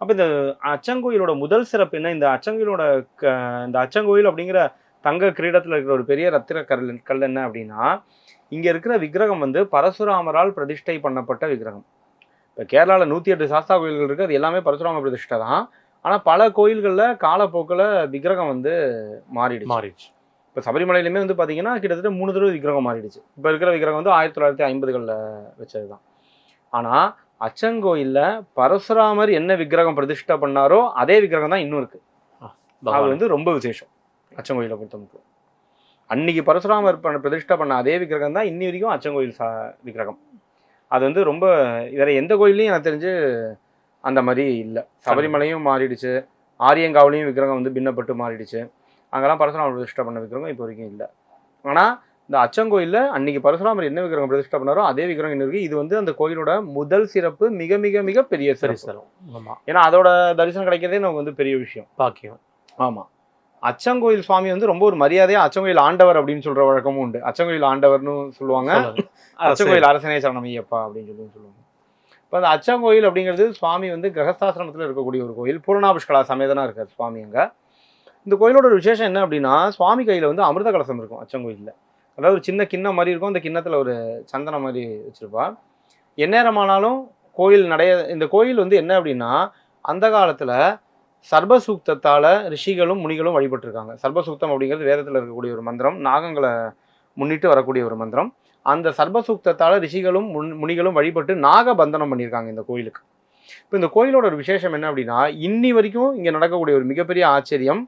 அப்ப இந்த அச்சங்கோயிலோட முதல் சிறப்பு என்ன? இந்த அச்சங்கோயிலோட இந்த அச்சங்கோயில் அப்படிங்கிற தங்க கிரீடத்துல இருக்கிற ஒரு பெரிய ரத்தின கல் என்ன அப்படின்னா, இங்க இருக்கிற விக்கிரகம் வந்து பரசுராமரால் பிரதிஷ்டை பண்ணப்பட்ட விக்கிரகம். இப்ப கேரளால 108 சாஸ்தா கோயில்கள் இருக்கு. அது எல்லாமே பரசுராம பிரதிஷ்டை தான். ஆனா பல கோயில்கள்ல காலப்போக்குல விக்கிரகம் வந்து மாறிடுச்சு. இப்ப சபரிமலையிலுமே வந்து பாத்தீங்கன்னா கிட்டத்தட்ட 3 தடவை விக்கிரகம் மாறிடுச்சு. இப்ப இருக்கிற விக்கிரகம் வந்து 1950கள்ல வச்சதுதான். ஆனா அச்சங்கோயில்ல பரசுராமர் என்ன விக்கிரகம் பிரதிஷ்டை பண்ணாரோ அதே விக்கிரகம் தான் இன்னும் இருக்கு. அது வந்து ரொம்ப விசேஷம் அச்சங்கோயிலை பொறுத்தவரைக்கும். அன்னைக்கு பரசுராமர் பிரதிஷ்டை பண்ண அதே விக்கிரகம் தான் இன்னி வரைக்கும் அச்சங்கோயில் விக்கிரகம். அது வந்து ரொம்ப வேற எந்த கோயிலையும் எனக்கு தெரிஞ்சு அந்த மாதிரி இல்லை. சபரிமலையும் மாறிடுச்சு, ஆரியங்காவிலையும் விக்கிரகம் வந்து பின்னப்பட்டு மாறிடுச்சு. அங்கெல்லாம் பரசுராமர் பிரதிஷ்டை பண்ண விக்கிரகம் இப்போ வரைக்கும் இல்லை. ஆனால் இந்த அச்சங்கோயிலில் அன்னைக்கு பரசுராமர் என்ன விக்கிரகம் பிரதிஷ்டை பண்ணாரோ அதே விக்கிரகம் இன்னும் இருக்குது. இது வந்து அந்த கோயிலோட முதல் சிறப்பு, மிக மிக மிக பெரிய சிறப்பு. ஏன்னா அதோட தரிசனம் கிடைக்கிறதே நமக்கு வந்து பெரிய விஷயம், பாக்கியம். ஆமாம், அச்சங்கோயில் சுவாமி வந்து ரொம்ப ஒரு மரியாதையாக அச்சங்கோயில் ஆண்டவர் அப்படின்னு சொல்கிற வழக்கமும் உண்டு. அச்சங்கோயில் ஆண்டவர்னு சொல்லுவாங்க, அச்சங்கோயில் அரசனே சரணமையப்பா அப்படின்னு சொல்லுவாங்க. இப்போ அந்த அச்சங்கோயில் அப்படிங்கிறது சுவாமி வந்து கிரகஸ்தாசிரமத்தில் இருக்கக்கூடிய ஒரு கோயில். பூரணாபுஷ்கலா சமேதனா இருக்கார் சுவாமி அங்கே. இந்த கோயிலோட ஒரு விசேஷம் என்ன அப்படின்னா, சுவாமி கையில் வந்து அமிர்த கலசம் இருக்கும் அச்சங்கோயிலில். அதாவது ஒரு சின்ன கிண்ணம் மாதிரி இருக்கும். அந்த கிண்ணத்தில் ஒரு சந்தனம் மாதிரி வச்சுருப்பா. எந்நேரமானாலும் கோயில் இந்த கோயில் வந்து என்ன அப்படின்னா, அந்த காலத்தில் சர்பசூக்தத்தால் ரிஷிகளும் முனிகளும் வழிபட்டிருக்காங்க. சர்பசூக்தம் அப்படிங்கிறது வேதத்தில் இருக்கக்கூடிய ஒரு மந்திரம், நாகங்களை முன்னிட்டு வரக்கூடிய ஒரு மந்திரம். அந்த சர்பசூக்தத்தால் ரிஷிகளும் முனிகளும் வழிபட்டு நாகபந்தனம் பண்ணியிருக்காங்க இந்த கோயிலுக்கு. இப்போ இந்த கோயிலோட ஒரு விசேஷம் என்ன அப்படின்னா, இன்னி வரைக்கும் இங்கே நடக்கக்கூடிய ஒரு மிகப்பெரிய ஆச்சரியம்,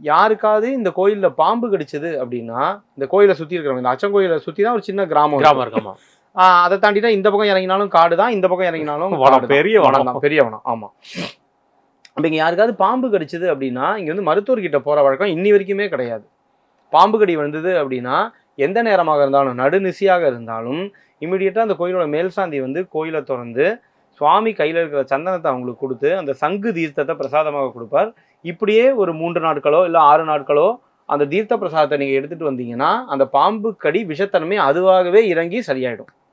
யாருக்காவது இந்த கோயிலில் பாம்பு கடிச்சது அப்படின்னா, இந்த கோயிலை சுற்றி இருக்கிறவங்க, இந்த அச்சங்கோயிலை சுற்றி தான் ஒரு சின்ன கிராமம் இருக்குமா. அதை தாண்டினா இந்த பக்கம் இறங்கினாலும் காடு தான், இந்த பக்கம் இறங்கினாலும் பெரிய வனம் தான், பெரிய வனம். ஆமாம். அப்போ இங்கே யாருக்காவது பாம்பு கடிச்சது அப்படின்னா, இங்கே வந்து மருத்துவர்கிட்ட போகிற வழக்கம் இன்னி வரைக்குமே கிடையாது. பாம்பு கடி வந்தது அப்படின்னா எந்த நேரமாக இருந்தாலும், நடுநிசியாக இருந்தாலும், இமீடியட்டாக அந்த கோயிலோட மேல் சாந்தி வந்து கோயிலை திறந்து சுவாமி கையில் இருக்கிற சந்தனத்தை அவங்களுக்கு கொடுத்து அந்த சங்கு தீர்த்தத்தை பிரசாதமாக கொடுப்பார். இப்படியே ஒரு 3 நாட்களோ இல்லை 6 நாட்களோ அந்த தீர்த்த பிரசாதத்தை நீங்கள் எடுத்துகிட்டு வந்தீங்கன்னா அந்த பாம்பு கடி விஷத்தன்மை அதுவாகவே இறங்கி சரியாயிடும்.